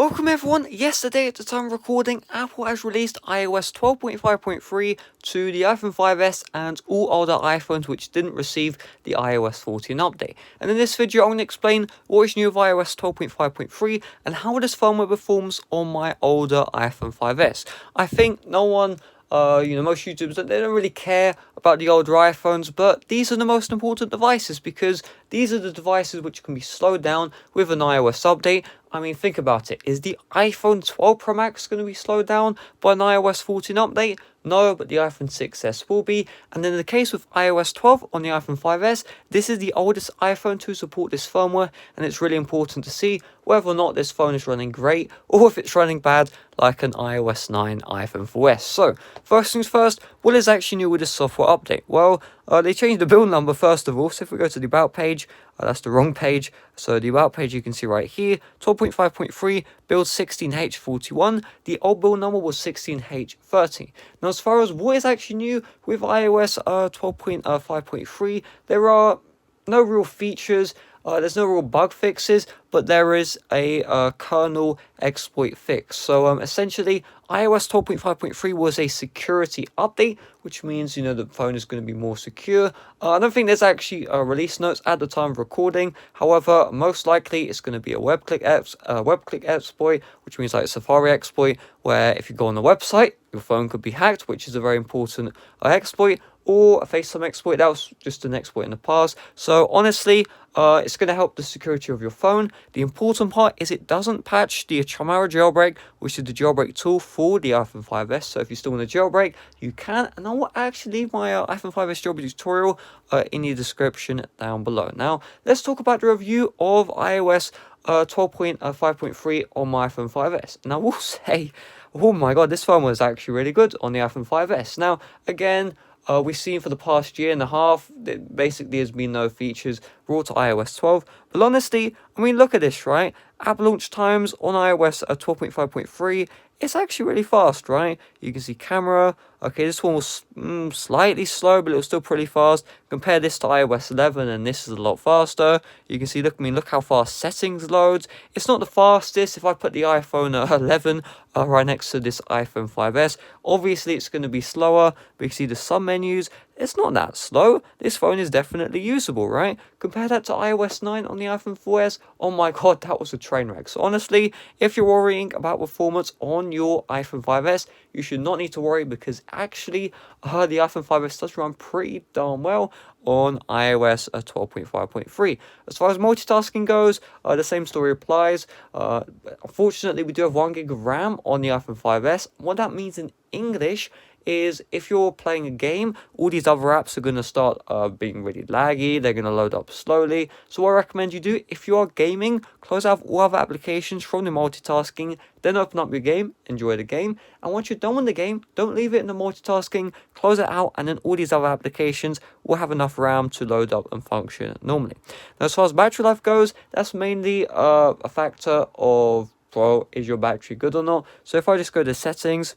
Welcome everyone. Yesterday at the time of recording, Apple has released iOS 12.5.3 to the iPhone 5s and all older iPhones which didn't receive the iOS 14 update. And in this video I'm going to explain what is new with iOS 12.5.3 and how this firmware performs on my older iPhone 5s. I think no one most YouTubers, they don't really care about the older iPhones, but these are the most important devices because these are the devices which can be slowed down with an iOS update. I mean, think about it. Is the iPhone 12 Pro Max going to be slowed down by an iOS 14 update? No, but the iPhone 6s will be. And in the case with iOS 12 on the iPhone 5s, this is the oldest iPhone to support this firmware, and it's really important to see whether or not this phone is running great or if it's running bad like an iOS 9 iPhone 4s. So, first things first, what is actually new with this software update? Well, they changed the build number first of all. So if we go to the About page, that's the wrong page. So the About page you can see right here, 12.5.3, build 16H41. The old build number was 16H30. Now as far as what is actually new with iOS 12.5.3, there are no real features. There's no real bug fixes, but there is a kernel exploit fix. So essentially, iOS 12.5.3 was a security update, which means, the phone is going to be more secure. I don't think there's actually release notes at the time of recording. However, most likely it's going to be a web-click exploit, which means like a Safari exploit, where if you go on the website, your phone could be hacked, which is a very important exploit, or a FaceTime exploit. That was just an exploit in the past. So honestly, it's going to help the security of your phone. The important part is it doesn't patch the Chamara jailbreak, which is the jailbreak tool for the iPhone 5s. So if you still want to jailbreak, you can. And I will actually leave my iPhone 5s jailbreak tutorial in the description down below. Now, let's talk about the review of iOS 12.5.3 on my iPhone 5s. And I will say, oh my god, this phone was actually really good on the iPhone 5s. Now, again, we've seen for the past year and a half, that basically has been no features brought to iOS 12. But honestly, I mean, look at this, right? App launch times on iOS 12.5.3, it's actually really fast, right? You can see camera. Okay, this one was slightly slow, but it was still pretty fast. Compare this to iOS 11, and this is a lot faster. You can see, look how fast settings loads. It's not the fastest. If I put the iPhone 11 right next to this iPhone 5s, obviously it's going to be slower. But you can see the sub-menus. It's not that slow. This phone is definitely usable, right? Compare that to iOS 9 on the iPhone 4s. Oh my god, that was a train wreck. So honestly, if you're worrying about performance on your iPhone 5s, you should not need to worry because actually the iPhone 5s does run pretty darn well on iOS 12.5.3. As far as multitasking goes, the same story applies. Unfortunately, we do have 1 gig of RAM on the iPhone 5s. What that means in English is if you're playing a game, all these other apps are going to start being really laggy. They're going to load up slowly. So what I recommend you do, if you are gaming, close out all other applications from the multitasking, then open up your game, enjoy the game. And once you're done with the game, don't leave it in the multitasking, close it out, and then all these other applications will have enough RAM to load up and function normally. Now, as far as battery life goes, that's mainly a factor of, well, is your battery good or not? So if I just go to settings,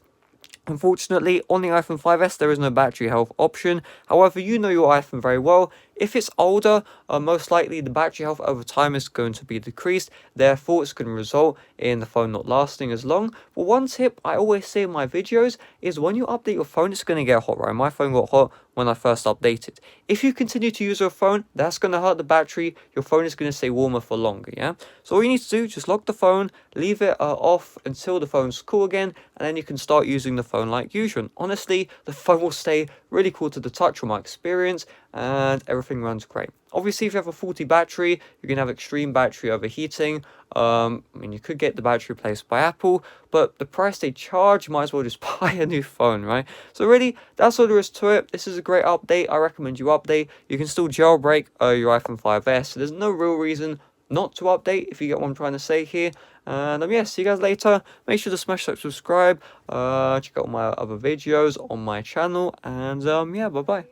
unfortunately, on the iPhone 5s, there is no battery health option. However, you know your iPhone very well. If it's older, most likely the battery health over time is going to be decreased. Therefore, it's going to result in the phone not lasting as long. But one tip I always say in my videos is when you update your phone, it's going to get hot, right? My phone got hot when I first updated. If you continue to use your phone, that's going to hurt the battery. Your phone is going to stay warmer for longer, yeah? So all you need to do, just lock the phone, leave it off until the phone's cool again, and then you can start using the phone like usual. Honestly, the phone will stay really cool to the touch from my experience, and everything runs great. Obviously, if you have a faulty battery, you can have extreme battery overheating. I mean, you could get the battery replaced by Apple, but the price they charge, you might as well just buy a new phone, right? So really, that's all there is to it. This is a great update. I recommend you update. You can still jailbreak your iPhone 5s, so there's no real reason not to update, if you get what I'm trying to say here. And yeah, see you guys later. Make sure to smash that subscribe. Check out my other videos on my channel, and yeah, bye bye.